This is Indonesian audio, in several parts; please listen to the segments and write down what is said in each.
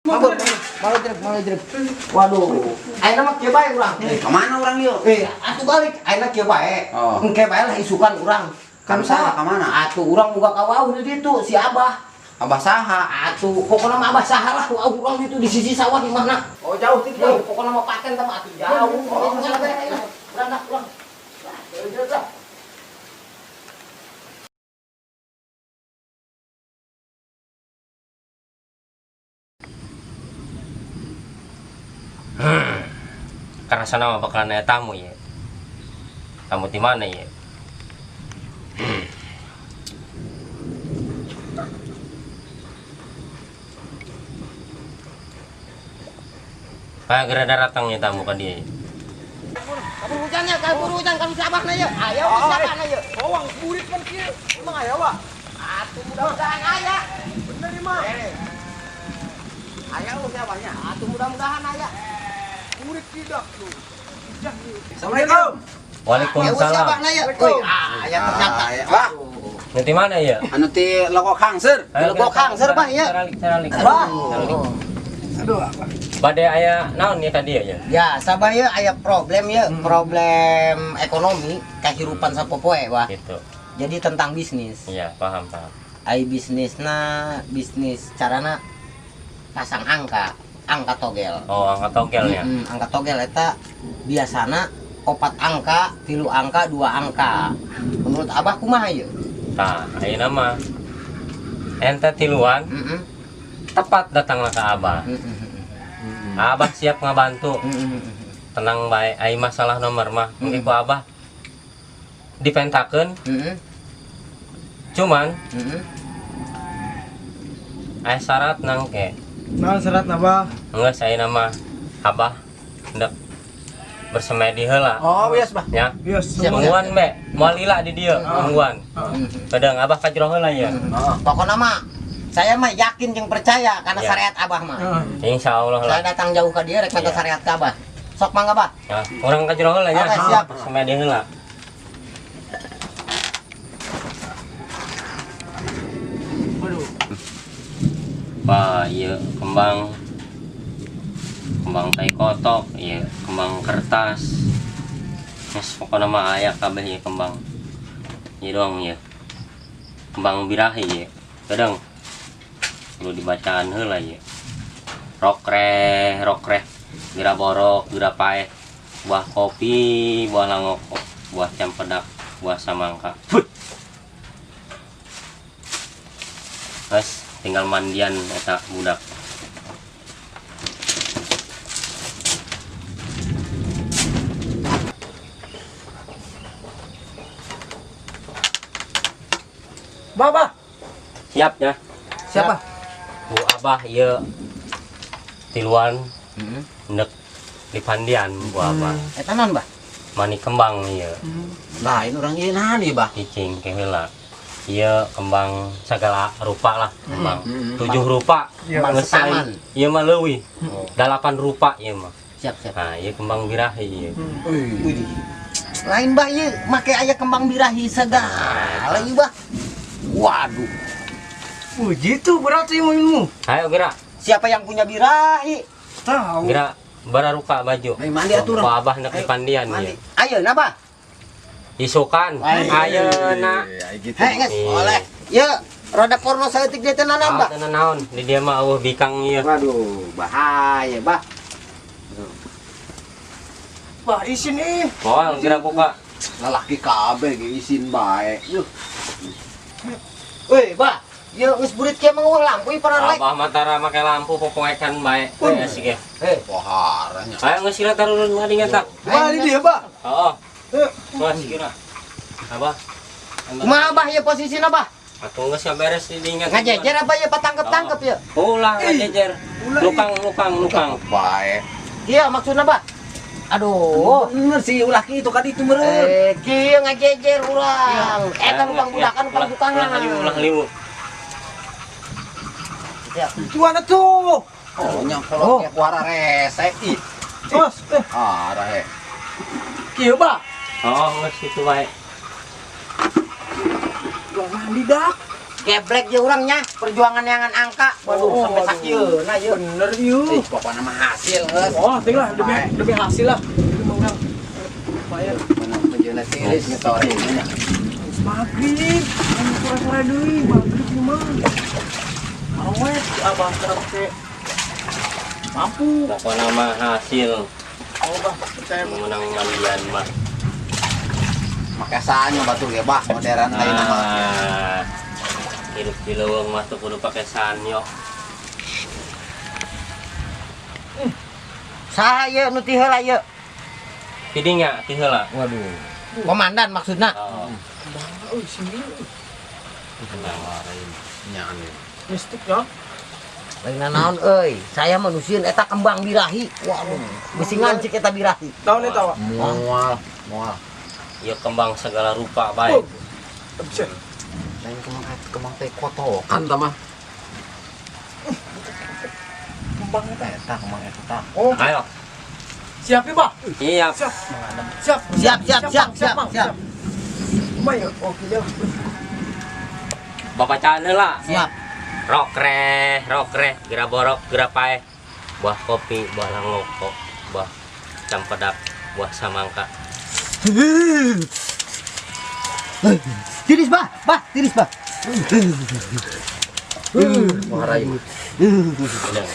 Mabur, malu jeruk. Waduh, ayeuna mah kieu bae urang. Kemana orang yuk? Atuh balik, ayeuna kieu bae. Oh. Engke bae lah isukan urang. Kan saha ka mana? Atuh urang boga ka wauh di ditu si Abah. Abah saha? Atuh pokona mah Abah saha lah wauh urang ditu di sisi sawah di mana. Oh jauh ti Jauh, pokona mah paten teh mah atuh jauh. Urang dah, urang. Lah, Karena sana mah bakalan ada tamu ya. Tamu di mana ya? Kayak gerada datangnya tamu ke dia. kabur hujan kalau si Abah na ye. Ayo si Abah na ye. Bawang kurit kan kieu. Emang aya wa? Atuh mudah-mudahan aya. Bener ieu mah. Aya lu si Abahnya. Atuh mudah-mudahan aya. Kurit tidak tuh. Assalamualaikum. Ya si Waalaikumsalam. Abah na ye. Woi, aya ternyata. Wah, Nanti mana ya? anu ti loko Kangser. Lego Kangser, Bah, ya. Teralik. Bah. Aduh, Badai aya naon ya tadi ya? Ya, sabah ya aya problem ya, problem ekonomi kehidupan sapopoe wah. Gitu. Jadi tentang bisnis. Iya, paham. Ai bisnis carana pasang angka togel. Oh, angkat togelnya. Angka togel eta biasana 4 angka, 3 angka, 2 angka. Menurut Abah kumaha ye? Tah, ayeuna mah ente tiluan tepat datanglah ke Abah. Abah siap ngabantu. Tenang baik, ai masalah nomor mah mungkin ku Abah dipentakeun. Cuman ai syarat nangke. Nah, serat apa? Enggak saya nama Abah hendak bersemedi heula. Oh, bias bah. Ya. Yes. Mungguan be, moal lila di dieu, mungguan. Kadang Abah kajroh heula ya. Pokoknya mah saya mah yakin jeung percaya karena Ya. syariat Abah mah. Insyaallah Saya lah. datang jauh ke dia rek minta Ya. syariat ke Abah. Sok mangga, Bah. Ya, urang kajroh heula ya. Oke, siap. Semedi heula. Pak, iya kembang tai kotok, iya kembang kertas. Mas pokoknya mah aya kabeh ya kembang. Iya dong ya. Kembang birahi ya. Kadang perlu dibacaan heula ya. Rokreh, gira borok, gira paeh, buah kopi, buah langoko, buah cempedak, buah samangka. Guys, tinggal mandian eta budak. Baba. Siap ya. Siapa? Bu Abah ieu tiluan nek di pandian Bu Abah. Eta naon, Bah? Mani kembang ieu. Lain orang ieu nahan ieu bah. Cicing ke heula. Ieu kembang segala rupa lah, kembang. 7 rupa. Iya, Geus setaman. lain. Ieu mah leuwih. 8 rupa ieu mah. Siap. Nah, ieu kembang birahi ieu. Wih. Lain Bah ieu make aya kembang birahi segala ieu, Bah. Waduh, Gitu berarti ilmu. Ayo geura. siapa yang punya birahi? Tahu. Geura bararuka baju. Ayo mandi atuh, Bu Rang. Abah nek di pandian Mandi. ieu. Ayeuna, Bah. Isukan. Ayeuna. Gitu. Hei, geus, Iya. oleh. Ye, roda porno saeutik dia teh naon, Bah? Teu naon, di dia mah eueuh bikang ieu. Waduh, bahaya, Bah. Wah, isin nih. Moal geura buka. Lalaki kabeh ge isin bae. Yuh. Weh, Bah. Ye geus burit kieu mah lampu ieu para rek. Abah matara make lampu popoekan bae. Ya sih ge. Poharanya. Ayo geus sila tarulun ngadi ngata. Wah, ini dia, Pak. Heeh. Masih kira. Abah. Kumaha, Bah, ye posisina, Bah? Atuh geus beres di dingat. Ngajejer apa ye patangkep-tangkep ye? Ulah ngajejer. Lukang. Bae. Iya maksudna, Bah. Aduh. Bener sih ulah kitu kan itu meureun. Kieu ngajejer urang. Eta lubang budakan lubang bukangan. Ulah liwu. Ya. Tuan tuh. Oh, nya koloknya kuara rese. Ih. Bos, Arah he. kieu, Pak. Oh, geus kitu bae. Gua mandi dak. geblek je orangnya, perjuangan yang angka. Waduh, sampai sakit. Nah, yuk. Bener yuk. Pokoknya mah hasil geus. Oh, tinggal demi hasil lah. Demi orang. Bayar. Bener penjeuna tiris ngetore nya. Maghrib. Anu sore-sore deui, maghrib mah. Awet abah terus teh. Mampu. Pokoknya mah hasil Oh, bah, percaya mah. menang mandian mah. Make saanya batur ge bah modern tadi nama. Hidup di leuweung mah teu kudu pake sanyo. Saha ye nu ti heula ye? Pidinya ti heula. Waduh. Komandan maksudna. Oh. Euy, sini. Nyaan. Mistik ya. Lain naon euy, saya manusieun eta kembang birahi. Waduh, bisi ngancik eta birahi. Tahun eta, Pak. Moal, moal. Ieu kembang segala rupa baik. Bisa. Lain kemang teh kotokan tah mah. Kembang eta. Eta kemang eta. Oh, Ayo. siap ya, Pak. Iya. Siap. Siap. Siap. Lumayan. Oke, ya. Bapak cana lah. Siap. Rokre, gira borok, gira pae. Buah kopi, buah langoko, buah campedak, buah samangka. Tiris bah, tiris bah. Marayu. Udah.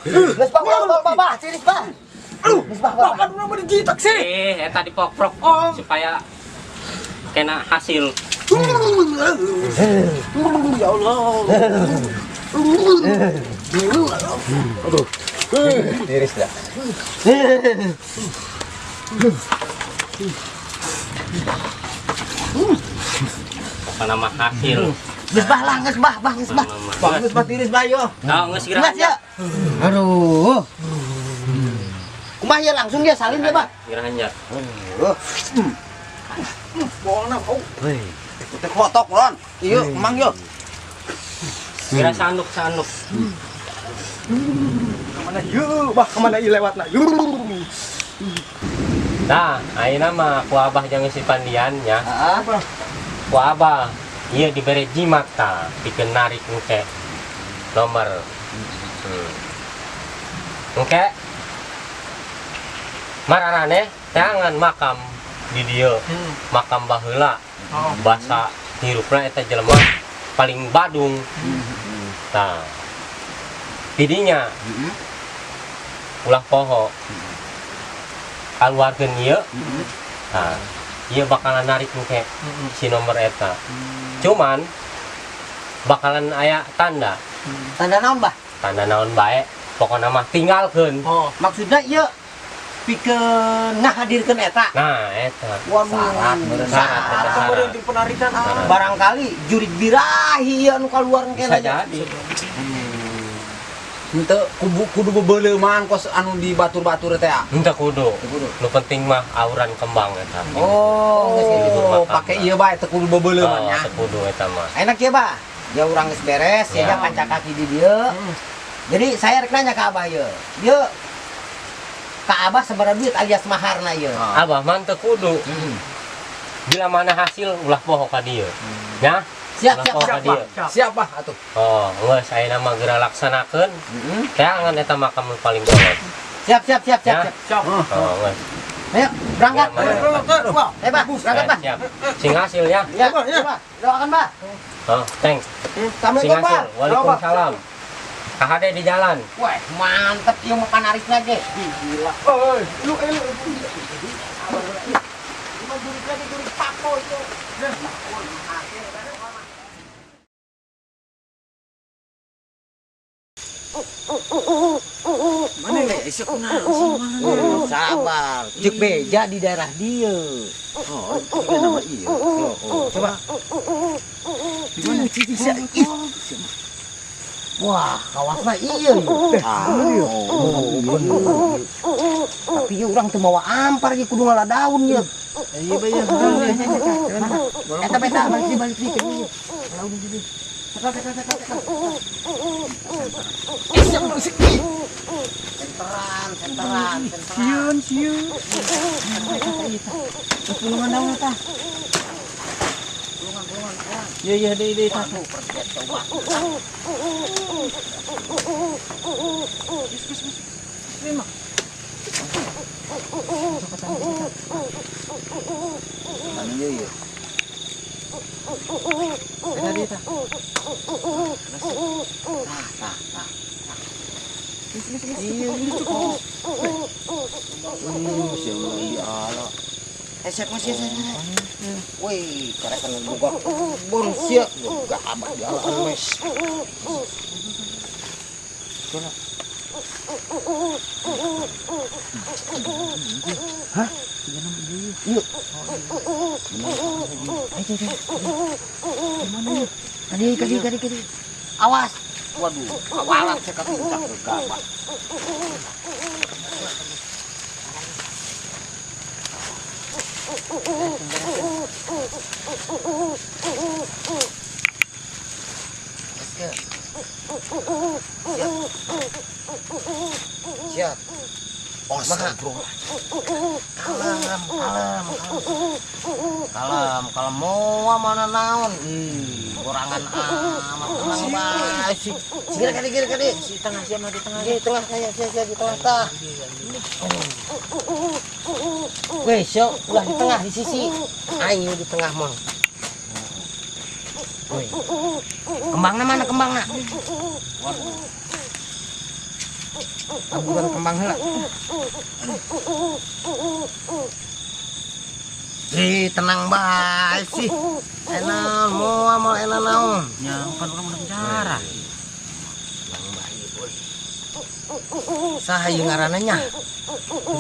Geus bah, tiris bah. Geus bah. Pak, kan nama dijitak sih. Eta dipokrok supaya kena hasil. Ya Allah. Tiris dah. Apa nama hasil? Geus bah lah, geus bah. Bagus mah tiris bah yo. Oh, geus Geus gira ya. Aduh. Kumaha ya langsung dia salin dia, Bah. Gira hanjar. Bohong nah, oh. Teh kotok ron. Ieu emang yo. Gira sanduk. Kemana yuk, Bah, kemana ieu lewatna? Yuk. Nah, ayeuna mah ku abah jeung si pandian nya. Apa? Ku abah ieu dibere jimat tah pikeun narik engke nomor. Engke mararane teangan makam di dieu. Makam baheula. Oh. Bahasa hirupna eta jelema paling badung. Tah. Pidinya ulah poho. Kaluarkeun ieu. Nah, ieu bakalan narik engke si nomor eta. Cuman bakalan aya tanda. Tanda naon, Bah? Tanda naon bae. Pokona mah tinggalkeun. Oh. Maksudna ieu pikeun ngahadirkeun eta. Nah, eta. Waduh. Syarat, eta Kemudian syarat. di penarikan ah. Barangkali jurid birahi anu kaluar Bisa kene. jadi. Henteu kudu bebeuleuh man kos anu di batur-batur teh. Henteu kudu. Nu penting mah auran kembang eta. Oh, geus kitu. Oh, pake ieu bae teu kudu bebeuleuh man nya. Teu kudu eta mah. Enak ya, Bah? Ya urang geus beres, Ya. ya kanca kaki di dieu. Jadi saya rek nanya ke Abah ye. Dieu ka Abah sabaraha duit alias maharna ye. Abah mah teu kudu. Bila mana hasil ulah poho ka dieu. Nya? Siap, Ulah siap, poho ka Siap, dieu. Pak. Siap bah atuh. Oh, geus ayeuna mah geura laksanakeun. Heeh. Teangan eta makam nu paling bolot. Siap. Ya. Siap. Oh, geus. Ayo, berangkat. Ya, mana? Eh, Bah, berangkat, Bah. Siap. Sing hasil ya. Ya, Bah. Doakan, Bah. Oh, thanks. Sing Assalamualaikum, Bah. hasil. Waalaikumsalam. Kahade di jalan. Wah, mantep ieu mah panarisna ge. Gila. Oi, lu Jurid pako ieu. mana nih? Isuk kunaon Sabar, cek beja di daerah dia. Oh, itu nama ieu. Coba. Wah, kawasna iya. Tapi ieu urang teu mawa ampar ge kudu ngaladaun ye. Iya bayar. Eta balik di ke dieu. Laun di dieu. Senteran. Siun. Tulungan daun tah. Iya deh tak. Waduh, pergi coba. Lima. Mana dia ya? Tadi tak. Iya ini cukup. Siapa dia ala? Siap masih saya. Wih, karena kan buka bon siap. Gak abah di ala mes. Hah? Yuk. Kadi. Awas. Waduh, kawalan saya kata gabah. Siap. Oh, kalem mau mana naon kurangan amat tenang sih kiri Si tengah siapa di tengah. di tengah saya di tengah tah weh syok ulah di tengah di sisi ayo di tengah mah weh kembangna mana kembangna aburan kembang heula tenang bae sih. Enak mau enak naon. Yang kan orang menang cara. Tenang bae boy. Saha ieu ngaranna nya?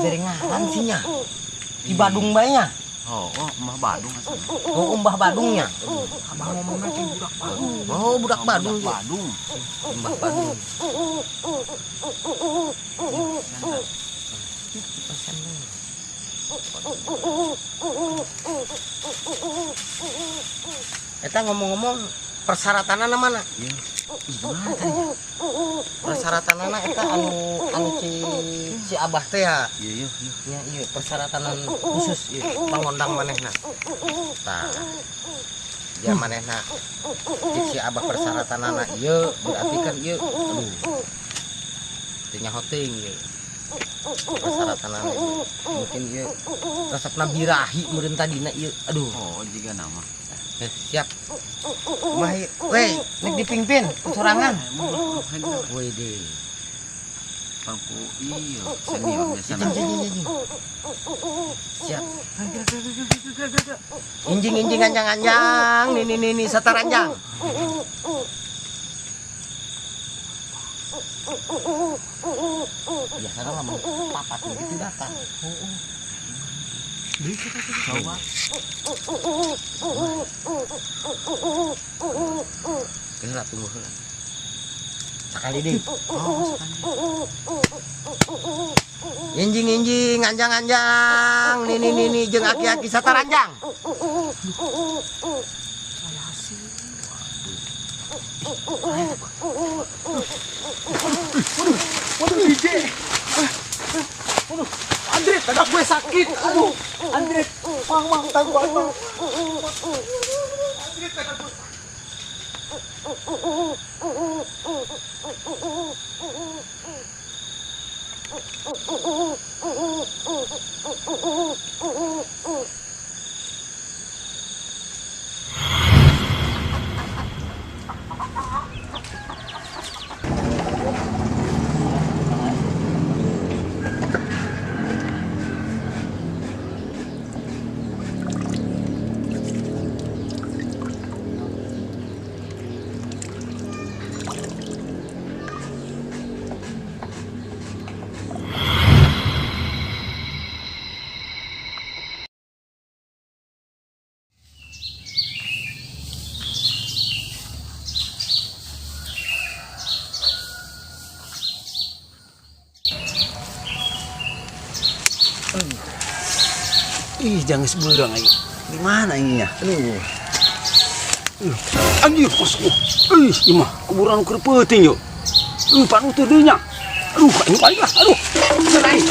Dari ngaran sih nya. Di Badung bae nya. Oh, Mbah Badung asli. Oh, Mbah Badungnya. Abang ngomongnya ke budak Badung. Oh, budak Badung. Badung. Mbah Badung. Eta ngomong-ngomong persyaratanana mana? Gimana tadi? Persyaratanana eta anu si Abah teh ya. Iya. Ya iya persyaratan khusus ieu pangondang manehna. Tah. Dia manehna si Abah persyaratanana ieu berarti kan ieu aduh. Teu nyaho teuing ieu. Persyaratanana ieu. Mungkin ieu resepna birahi meureun tadina ieu. Aduh. Oh, jika nama. Siap. Kumaha ieu? Weh, nek dipingpin sorangan. Weh deh. Pangku iya, senior biasa. Jeng. Siap. Injing anjang. Nih sataranjang. Biasanya lama papat begitu datang. Coba. Heula tunggu heula. Sakali deui. Injing anjang. Nih jeung aki-aki sataranjang. Waduh DJ. Andre, tagak gue sakit. Aduh, Andre, mang tangguh mang. Andre, tagak gue. Ih, jangan seberang ayo. Di mana ininya? Aduh. Anjir, masuk. Imah, kuburan kerpeting yuk. Panu tadinya. Aduh, ini baiklah. Aduh. Serai.